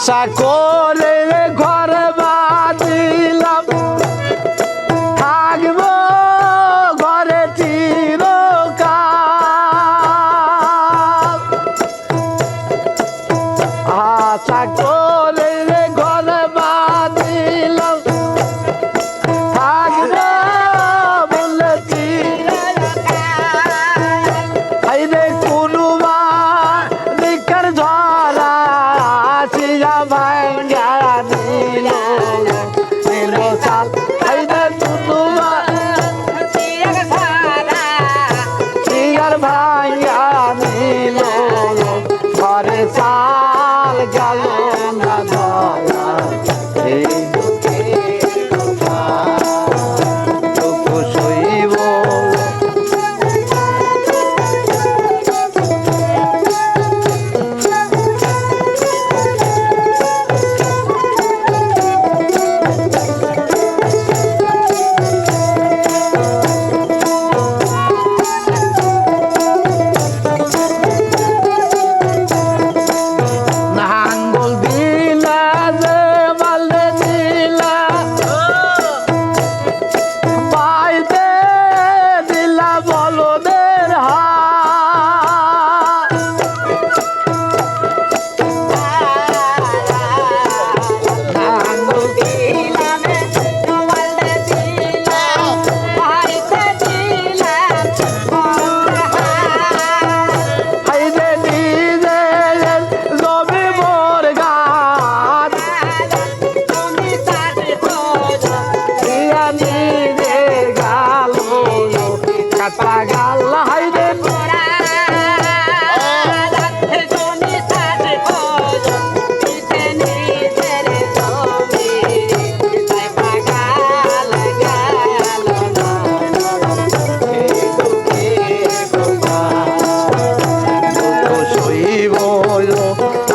আশা করে ঘর বাঁধিলাম থাকবো ঘরে চিরকাল আশা করে ঘর বাঁধিলাম থাকবো বলে চিরকাল কোনবা দিকের ঝরা চিরা ভাঙ্গা দিল দিল চাল কোনবা চিরার ভাঙ্গা দিল ঘরে চাল গেল না দয়া এই দুঃখে দুঃখ সইব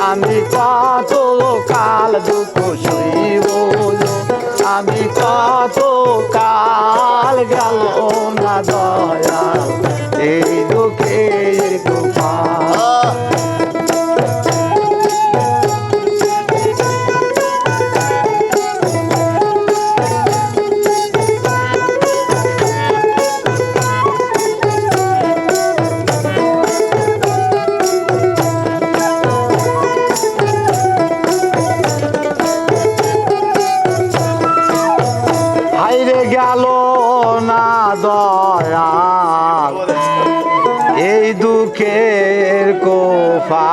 আমি কত কাল দুঃখ সইব আমি কত কাল গেল না দয়া এই দুঃখের গোপাল গেল না দয়াল এই দুঃখের কোফা